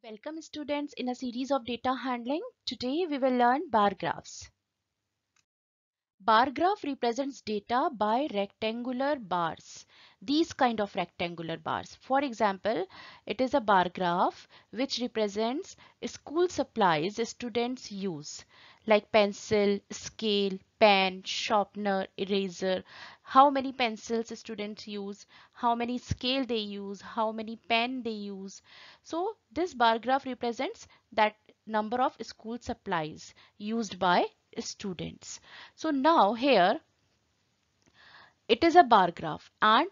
Welcome students in a series of data handling. Today we will learn bar graphs. Bar graph represents data by rectangular bars. These kind of rectangular bars. For example, it is a bar graph which represents school supplies students use like pencil, scale, pen, sharpener, eraser, how many pencils students use, how many scale they use, how many pen they use. So this bar graph represents that number of school supplies used by students. So now here it is a bar graph, and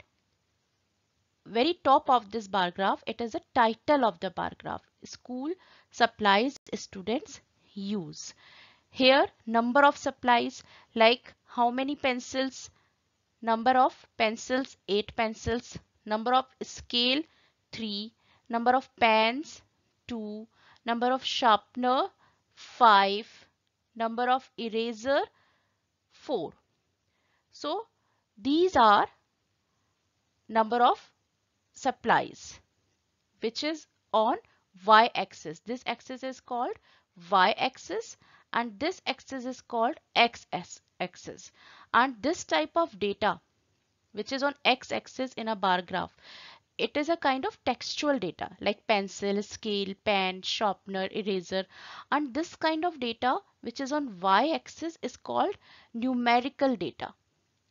very top of this bar graph it is a title of the bar graph, school supplies students use. Here number of supplies like how many pencils, number of pencils 8 pencils, number of scale 3, number of pens 2, number of sharpener 5, number of eraser 4. So these are number of supplies which is on y-axis. This axis is called y-axis and this axis is called x-axis. And this type of data which is on x-axis in a bar graph, it is a kind of textual data like pencil, scale, pen, sharpener, eraser. And this kind of data which is on y-axis is called numerical data,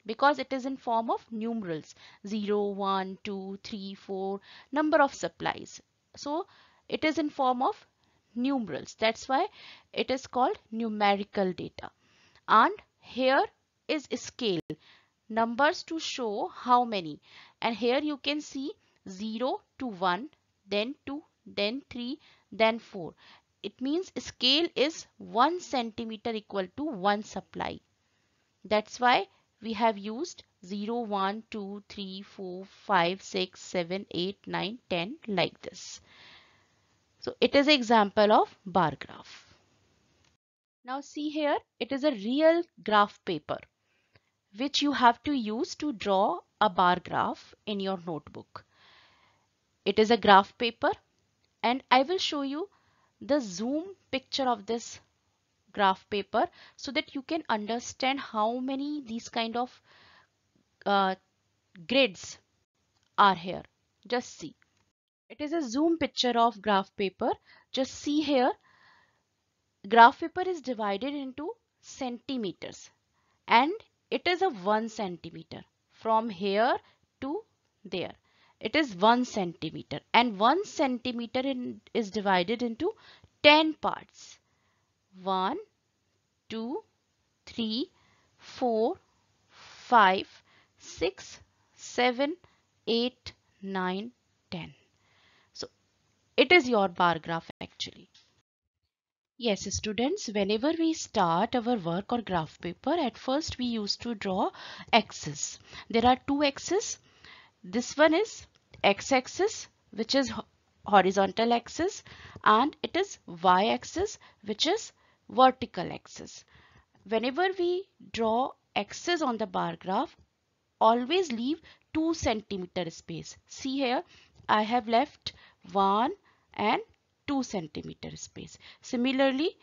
because it is in form of numerals 0, 1, 2, 3, 4, number of supplies. So it is in form of numerals. That's why it is called numerical data. And here is scale, numbers to show how many. And here you can see 0 to 1, then 2, then 3, then 4. It means scale is 1 centimeter equal to 1 supply. That's why we have used 0, 1, 2, 3, 4, 5, 6, 7, 8, 9, 10 like this. So it is an example of bar graph. Now see here, it is a real graph paper which you have to use to draw a bar graph in your notebook. It is a graph paper and I will show you the zoom picture of this graph paper so that you can understand how many these kind of uh, grids are here. Just see. It is a zoom picture of graph paper. Just see here. Graph paper is divided into centimeters and it is a 1 centimeter from here to there. It is 1 centimeter and 1 centimeter is divided into 10 parts. 1, 2, 3, 4, 5, 6, 7, 8, 9, 10. So it is your bar graph actually. Yes, students, whenever we start our work or graph paper, at first we used to draw axes. There are two axes. This one is x-axis, which is horizontal axis, and it is y-axis, which is vertical axis. Whenever we draw axes on the bar graph, always leave 2 centimeter space. See here, I have left 1 and 2 centimeter space. Similarly,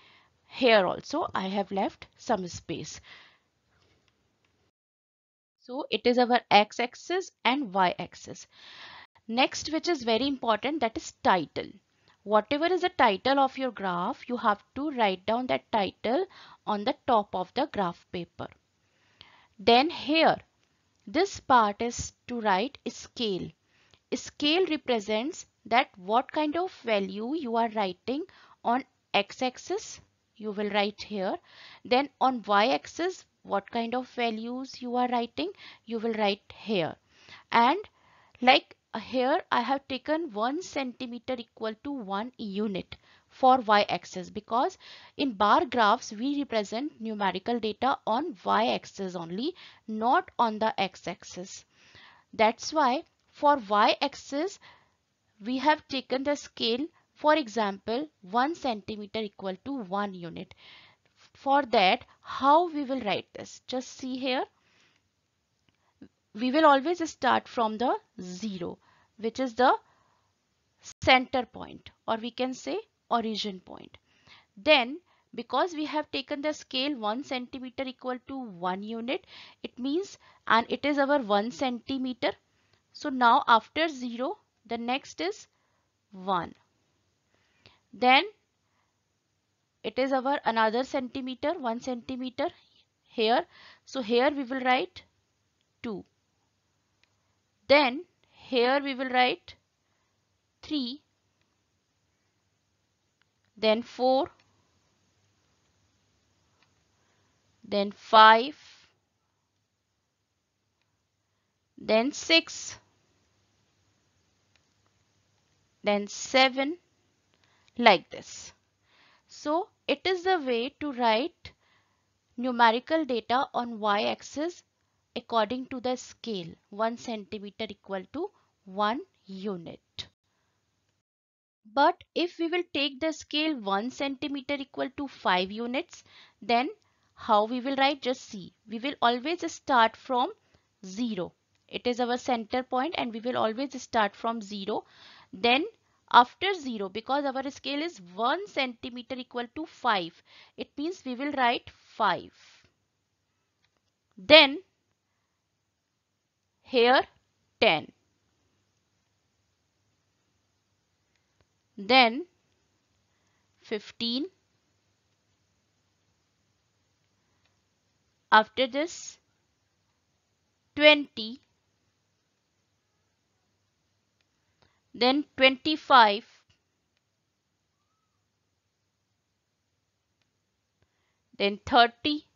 here also I have left some space. So it is our x-axis and y-axis. Next, which is very important, that is title. Whatever is the title of your graph, you have to write down that title on the top of the graph paper. Then here, this part is to write scale. Scale represents that what kind of value you are writing on x-axis, you will write here. Then on y-axis, what kind of values you are writing, you will write here. And like here I have taken 1 centimeter equal to 1 unit for y-axis, because in bar graphs we represent numerical data on y-axis only, not on the x-axis. That's why for y-axis we have taken the scale, for example 1 centimeter equal to 1 unit. For that, how we will write this? Just see here. We will always start from the 0, which is the center point, or we can say origin point. Then because we have taken the scale 1 centimeter equal to 1 unit, it means, and it is our 1 centimeter. So now after 0, the next is 1. Then it is our another centimeter, 1 centimeter here. So here we will write 2. Then here we will write 3. Then 4. Then 5. Then 6. Then 7, like this. So it is the way to write numerical data on y-axis according to the scale 1 centimeter equal to 1 unit. But if we will take the scale 1 centimeter equal to 5 units, then how we will write? Just see. We will always start from 0. It is our center point and we will always start from 0. Then after 0, because our scale is 1 centimeter equal to 5, it means we will write 5. Then here 10. Then 15. After this 20. Then 25. Then 30.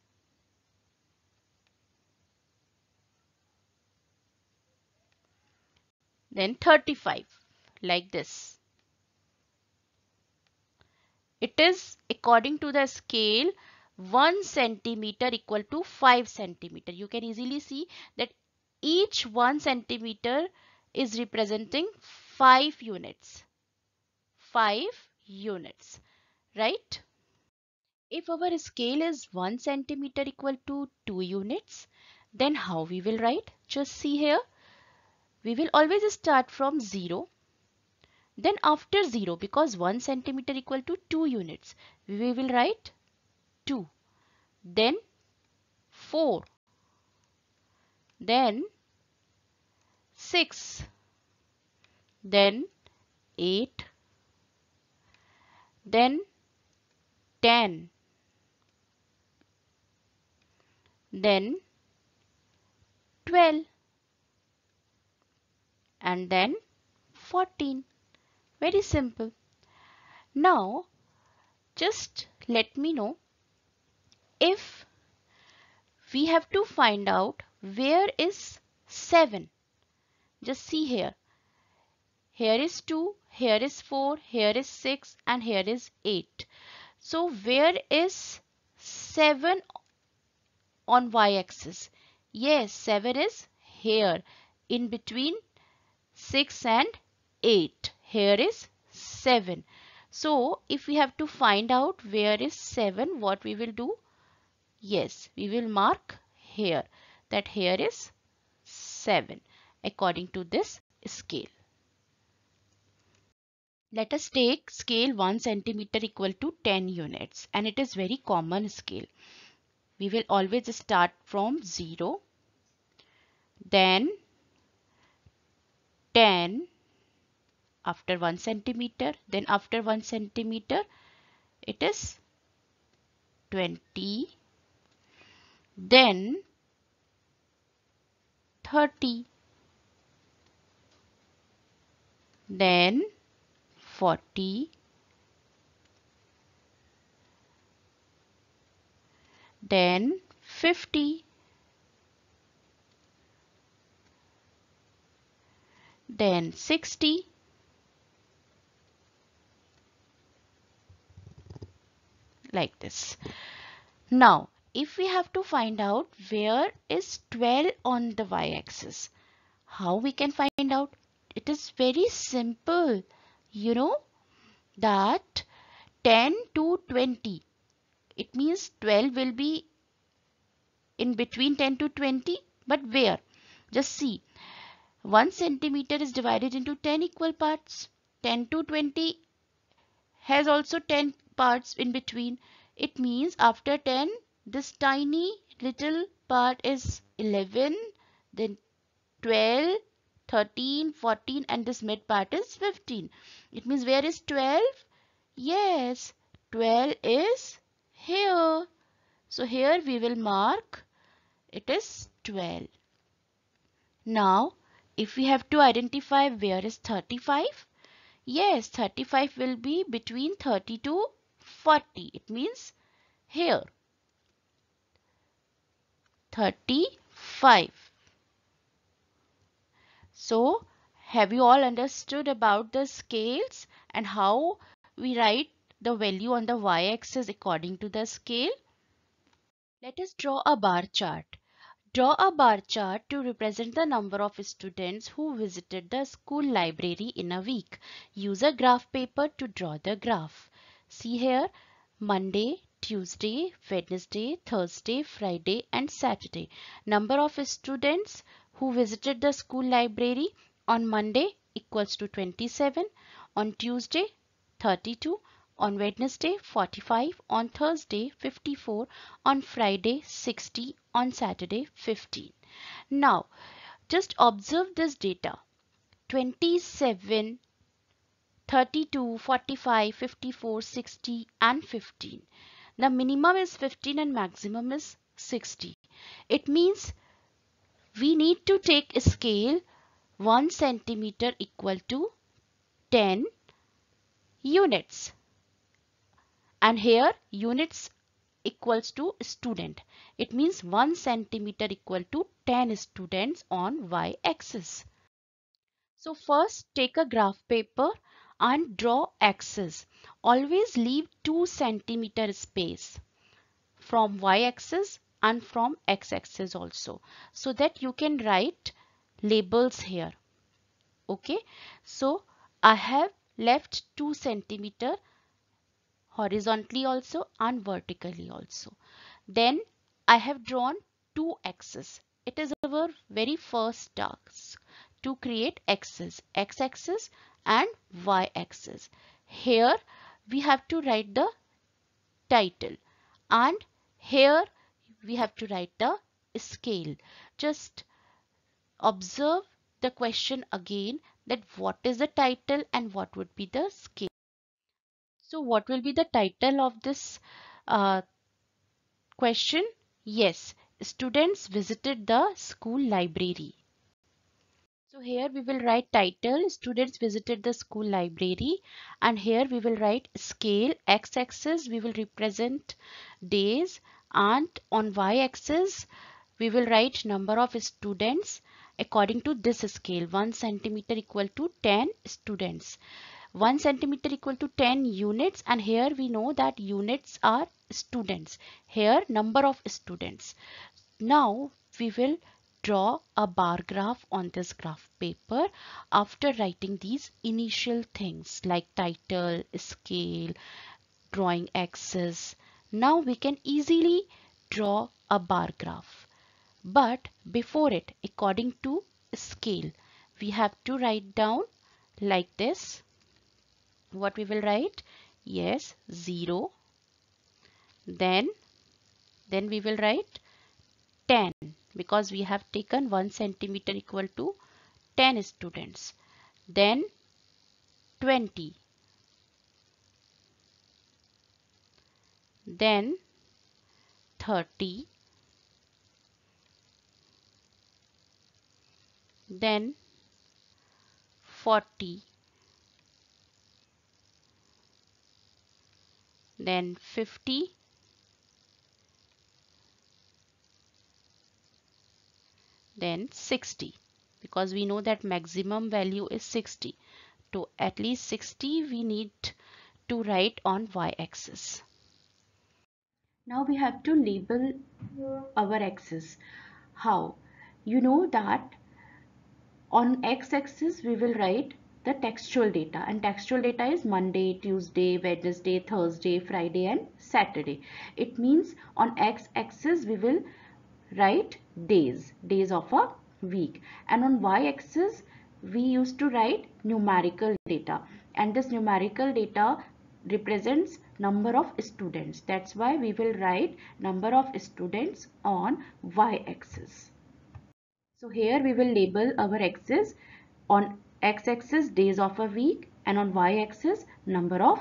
Then 35, like this. It is according to the scale 1 centimeter equal to 5 centimeter. You can easily see that each 1 centimeter is representing 5 units. 5 units, right? If our scale is 1 centimeter equal to 2 units, then how we will write? Just see here. We will always start from 0. Then after 0, because 1 centimeter equal to 2 units, we will write 2. Then 4. Then 6. Then 8. Then 10. Then 12. And then 14. Very simple. Now just let me know if we have to find out where is 7. Just see here. Here is 2, here is 4, here is 6 and here is 8. So where is 7 on y-axis? Yes, 7 is here in between 6 and 8. Here is 7. So if we have to find out where is 7, what we will do? Yes, we will mark here that here is 7 according to this scale. Let us take scale 1 centimeter equal to 10 units, and it is very common scale. We will always start from 0, then 10 after 1 centimeter, then after 1 centimeter it is 20, then 30, then 40, then 50, then 60, like this. Now if we have to find out where is 12 on the y-axis, how we can find out? It is very simple. You know that 10 to 20, it means 12 will be in between 10 to 20, but where? Just see, 1 centimeter is divided into 10 equal parts. 10 to 20 has also 10 parts in between. It means after 10, this tiny little part is 11, then 12, 13, 14, and this mid part is 15. It means where is 12? Yes, 12 is here. So here we will mark it is 12. Now, if we have to identify where is 35, yes, 35 will be between 30 to 40. It means here 35. So, have you all understood about the scales and how we write the value on the y-axis according to the scale? Let us draw a bar chart. Draw a bar chart to represent the number of students who visited the school library in a week. Use a graph paper to draw the graph. See here, Monday, Tuesday, Wednesday, Thursday, Friday and Saturday. Number of students who visited the school library on Monday equals to 27, on Tuesday 32, on Wednesday 45, on Thursday 54, on Friday 60, on Saturday 15. Now just observe this data: 27, 32, 45, 54, 60 and 15. The minimum is 15 and maximum is 60. It means we need to take a scale 1 centimeter equal to 10 units. And here units equals to student. It means 1 centimeter equal to 10 students on y-axis. So first take a graph paper and draw axis. Always leave 2 centimeter space from y-axis and from x-axis also, so that you can write labels here. Okay, so I have left 2 centimeter horizontally also and vertically also. Then I have drawn two axes. It is our very first task to create axes, x-axis and y-axis. Here we have to write the title and here we have to write the scale. Just observe the question again, that what is the title and what would be the scale. So what will be the title of this question? Yes, students visited the school library. So here we will write title, students visited the school library, and here we will write scale. X-axis we will represent days and on y-axis we will write number of students according to this scale. 1 centimeter equal to 10 students. 1 centimeter equal to 10 units, and here we know that units are students. Here number of students. Now we will draw a bar graph on this graph paper after writing these initial things like title, scale, drawing axis. Now we can easily draw a bar graph. But before it, according to scale, we have to write down like this. What we will write? Yes, 0. Then we will write 10 because we have taken 1 centimeter equal to 10 students. Then 20. Then 30. Then 40. Then 50. Then 60, because we know that maximum value is 60. To at least 60 we need to write on y-axis. Now we have to label our axis. How? You know that on x-axis we will write the textual data, and textual data is Monday, Tuesday, Wednesday, Thursday, Friday and Saturday. It means on x-axis we will write days of a week, and on y-axis we used to write numerical data. and this numerical data represents number of students. That's why we will write number of students on y-axis. So here we will label our axis. On x-axis days of a week and on y-axis number of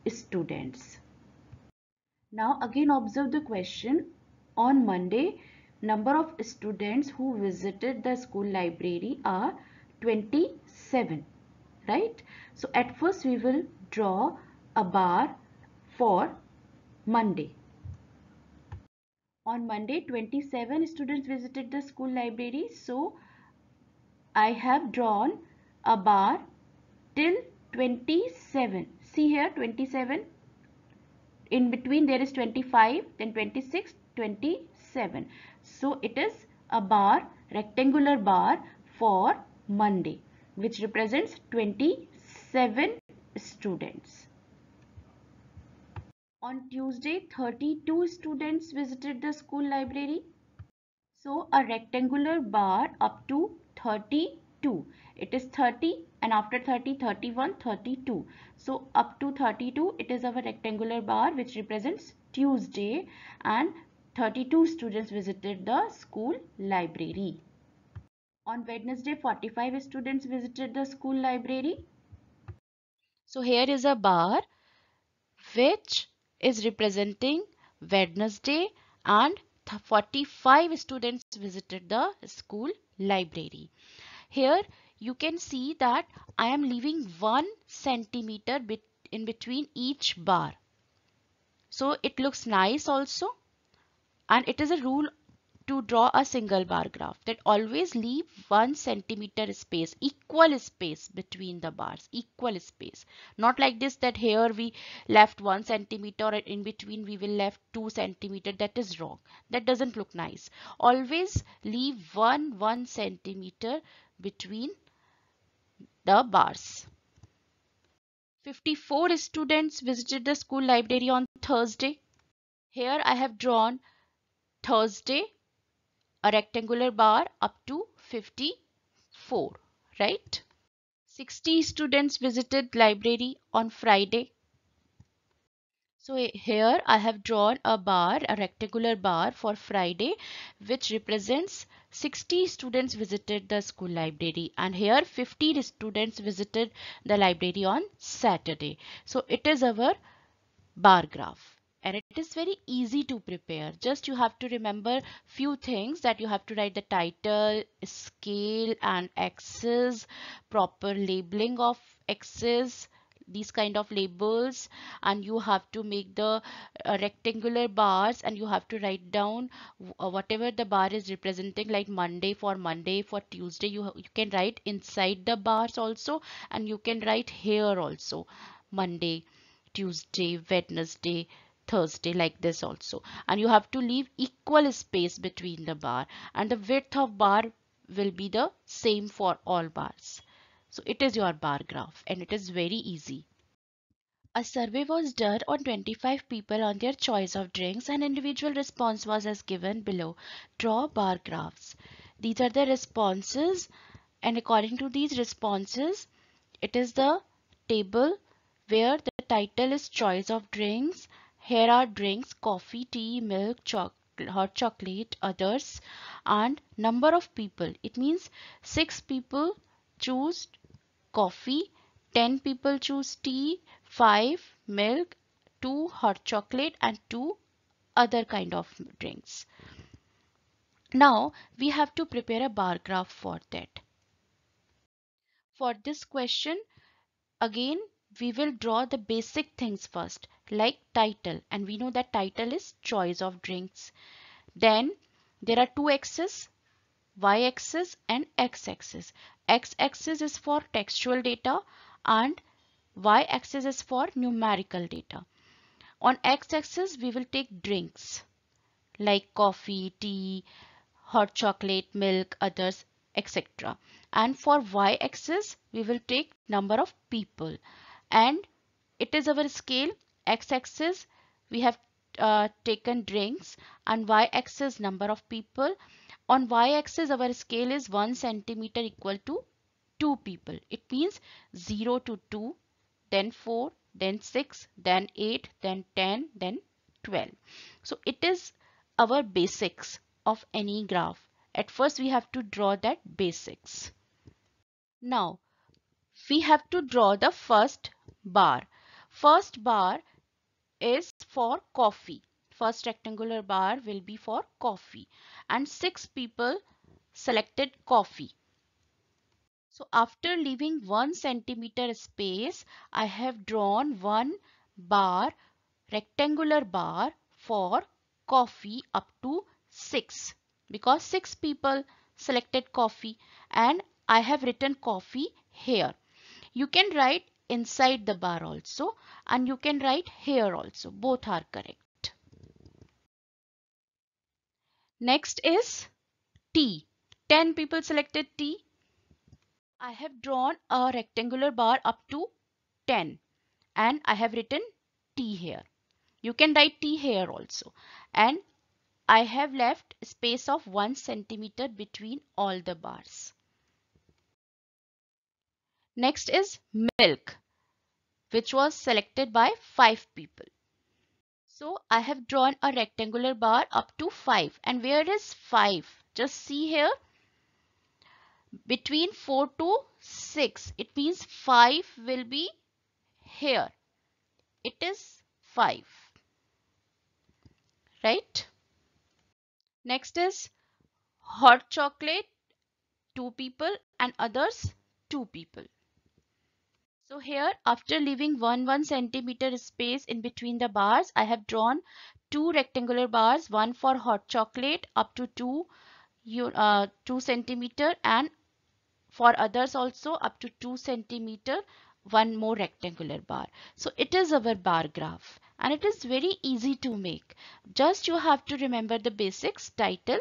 students. Now again observe the question. On Monday, number of students who visited the school library are 27, right? So at first we will draw a bar for Monday. On Monday, 27 students visited the school library. So I have drawn a bar till 27. See here 27. In between there is 25, then 26, 27. So it is a bar, rectangular bar for Monday, which represents 27 students. On Tuesday, 32 students visited the school library. So a rectangular bar up to 32. It is 30 and after 30, 31, 32. So up to 32 it is our rectangular bar which represents Tuesday, and 32 students visited the school library. On Wednesday, 45 students visited the school library. So here is a bar which is representing Wednesday, and 45 students visited the school library. Here you can see that I am leaving 1 centimeter in between each bar. So it looks nice also, and it is a rule to draw a single bar graph that always leave 1 centimeter space, equal space between the bars, equal space. Not like this that here we left 1 centimeter and in between we will left 2 centimeter. That is wrong. That doesn't look nice. Always leave 1 centimeter between the bars. 54 students visited the school library on Thursday. Here I have drawn Thursday, a rectangular bar up to 54, right? 60 students visited library on Friday. So here I have drawn a bar, a rectangular bar for Friday, which represents 60 students visited the school library, and here 50 students visited the library on Saturday. So it is our bar graph, and it is very easy to prepare. Just you have to remember few things, that you have to write the title, scale and axis, proper labeling of axis, these kind of labels, and you have to make the rectangular bars, and you have to write down whatever the bar is representing, like Monday, for Tuesday you can write inside the bars also, and you can write here also Monday, Tuesday, Wednesday, Thursday, like this also. And you have to leave equal space between the bar, and the width of bar will be the same for all bars. So it is your bar graph, and it is very easy. A survey was done on 25 people on their choice of drinks, and individual response was as given below. Draw bar graphs. These are the responses, and according to these responses, it is the table where the title is choice of drinks. Here are drinks: coffee, tea, milk, hot chocolate, others, and number of people. It means 6 people choose coffee, 10 people choose tea, 5 milk, 2 hot chocolate, and 2 other kind of drinks. Now we have to prepare a bar graph for that. For this question, again we will draw the basic things first, like title, and we know that title is choice of drinks. Then there are two axes, y-axis and x-axis. X-axis is for textual data and y-axis is for numerical data. On x-axis we will take drinks like coffee, tea, hot chocolate, milk, others, etc. And for y-axis we will take number of people, and it is our scale. X-axis we have taken drinks, and y-axis number of people. On y-axis our scale is 1 centimeter equal to 2 people. It means 0 to 2. then 4, then 6, then 8, then 10, then 12. So it is our basics of any graph. At first we have to draw that basics. Now we have to draw the first bar. First bar is for coffee. First rectangular bar will be for coffee, and 6 people selected coffee. So after leaving 1 centimeter space, I have drawn one bar, rectangular bar for coffee up to 6, because 6 people selected coffee, and I have written coffee here. You can write inside the bar also, and you can write here also. Both are correct. Next is tea. 10 people selected tea. I have drawn a rectangular bar up to 10, and I have written tea here. You can write tea here also. And I have left space of 1 centimeter between all the bars. Next is milk, which was selected by 5 people. So I have drawn a rectangular bar up to 5. And where is 5? Just see here. Between 4 to 6. It means 5 will be here. It is 5. Right? Next is hot chocolate, 2 people, and others 2 people. So here, after leaving 1 centimeter space in between the bars, I have drawn 2 rectangular bars, one for hot chocolate up to 2 centimeter, and for others also up to 2 centimeter, one more rectangular bar. So it is our bar graph, and it is very easy to make. Just you have to remember the basics: title,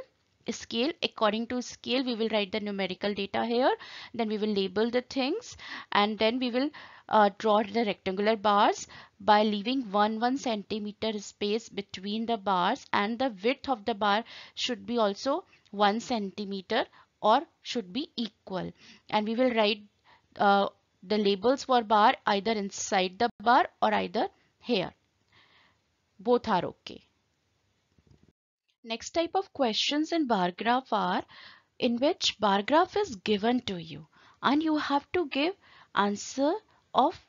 scale. According to scale, we will write the numerical data here, then we will label the things, and then we will draw the rectangular bars by leaving 1 centimeter space between the bars, and the width of the bar should be also 1 centimeter or should be equal. And we will write the labels for bar either inside the bar or either here. Both are okay. Next type of questions in bar graph are in which bar graph is given to you and you have to give answer of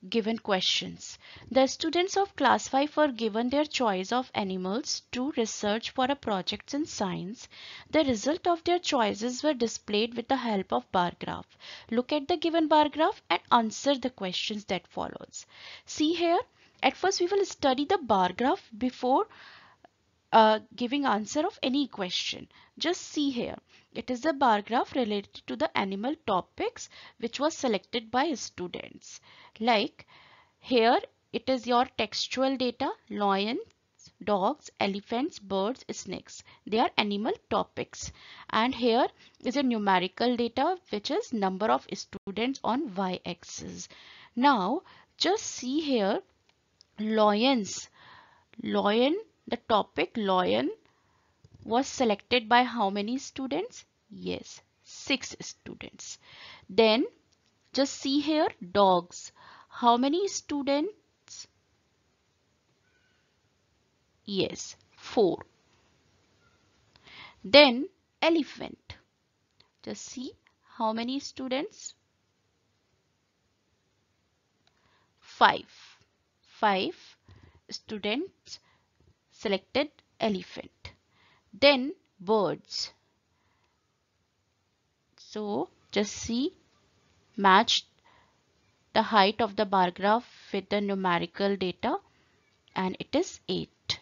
given questions. The students of class 5 were given their choice of animals to research for a project in science. The result of their choices were displayed with the help of bar graph. Look at the given bar graph and answer the questions that follows. See here, at first we will study the bar graph before giving answer of any question. Just see here. It is a bar graph related to the animal topics which was selected by students. Like here it is your textual data: lions, dogs, elephants, birds, snakes. They are animal topics. And here is a numerical data which is number of students on y-axis. Now just see here, lions. The topic lion was selected by how many students? Yes, 6 students. Then just see here, dogs. How many students? Yes, 4. Then elephant. Just see how many students? 5. 5 students selected elephant. Then birds. So just see, match the height of the bar graph with the numerical data, and it is 8.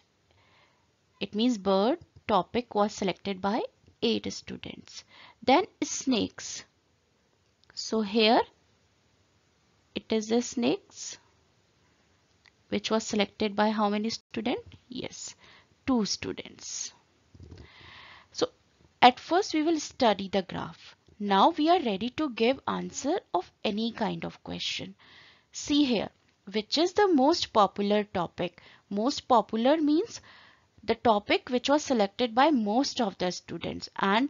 It means bird topic was selected by 8 students. Then snakes. So here it is the snakes which was selected by how many students? Yes, 2 students. So at first we will study the graph. Now we are ready to give answer of any kind of question. See here, which is the most popular topic? Most popular means the topic which was selected by most of the students, and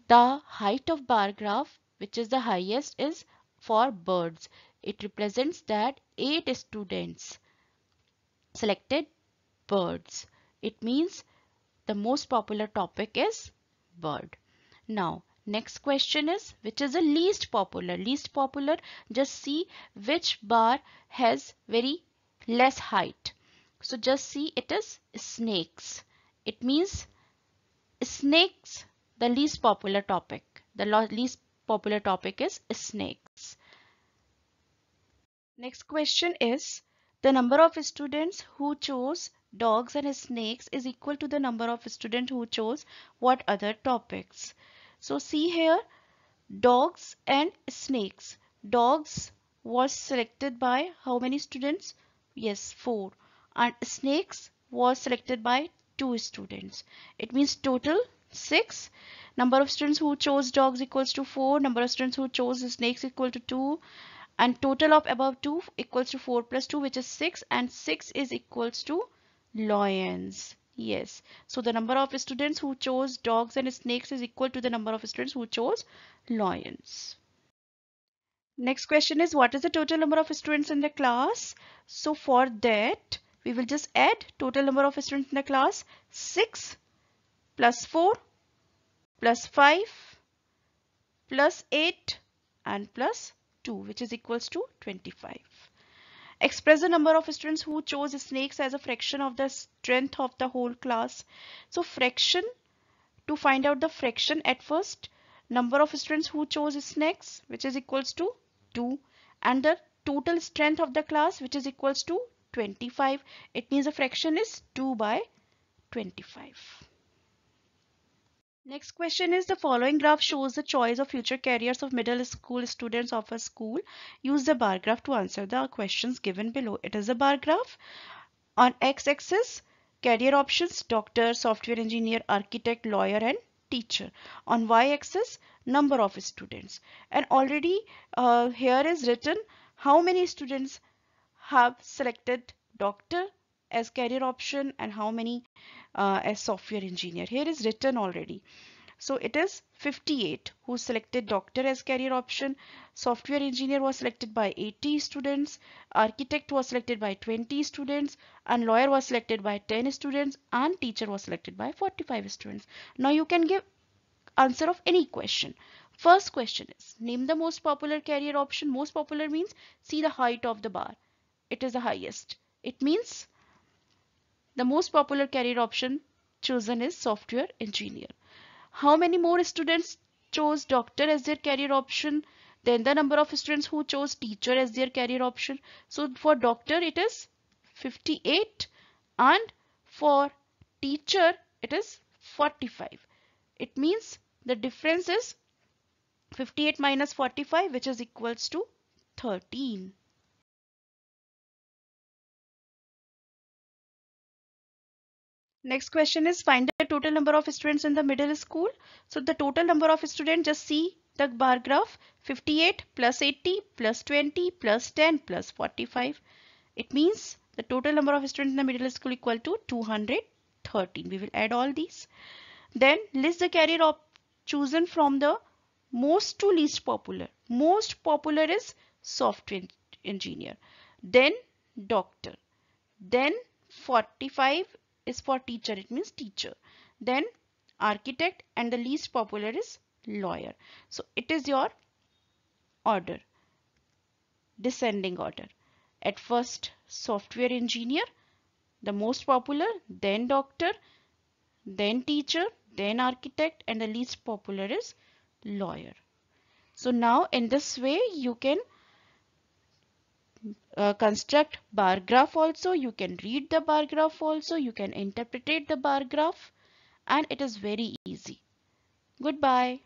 the height of bar graph which is the highest is for birds. It represents that 8 students selected birds. It means the most popular topic is bird. Now, next question is which is the least popular? Least popular, just see which bar has very less height. So just see it is snakes. It means snakes, the least popular topic. The least popular topic is snakes. Next question is the number of students who chose dogs and snakes is equal to the number of students who chose what other topics. So see here, dogs and snakes. Dogs was selected by how many students? Yes, 4. And snakes was selected by 2 students. It means total 6. Number of students who chose dogs equals to 4. Number of students who chose snakes equal to 2. And total of above 2 equals to 4 plus 2, which is 6. And 6 is equals to lions. Yes. So the number of students who chose dogs and snakes is equal to the number of students who chose lions. Next question is what is the total number of students in the class? So for that, we will just add total number of students in the class 6 plus 4 plus 5 plus 8 and plus 2, which is equals to 25. Express the number of students who chose snakes as a fraction of the strength of the whole class. So fraction, to find out the fraction at first, number of students who chose snakes, which is equals to 2, and the total strength of the class, which is equals to 25. It means the fraction is 2 by 25. Next question is the following graph shows the choice of future careers of middle school students of a school. Use the bar graph to answer the questions given below. It is a bar graph. On x-axis, career options: doctor, software engineer, architect, lawyer and teacher. On y-axis, number of students. And already here is written how many students have selected doctor as career option and how many as software engineer. Here is written already. So it is 58 who selected doctor as career option. Software engineer was selected by 80 students. Architect was selected by 20 students. And lawyer was selected by 10 students. And teacher was selected by 45 students. Now you can give answer of any question. First question is name the most popular career option. Most popular means see the height of the bar. It is the highest. It means the most popular career option chosen is software engineer. How many more students chose doctor as their career option? Then the number of students who chose teacher as their career option. So for doctor it is 58 and for teacher it is 45. It means the difference is 58 minus 45, which is equals to 13. Next question is find the total number of students in the middle school. So the total number of students, just see the bar graph: 58 plus 80 plus 20 plus 10 plus 45. It means the total number of students in the middle school equal to 213. We will add all these. Then list the career chosen from the most to least popular. Most popular is software engineer, then doctor, then 45 is for teacher, it means teacher, then architect, and the least popular is lawyer. So it is your order, descending order. At first software engineer, the most popular, then doctor, then teacher, then architect, and the least popular is lawyer. So now in this way you can construct bar graph also, you can read the bar graph also, you can interpret the bar graph, and it is very easy. Goodbye.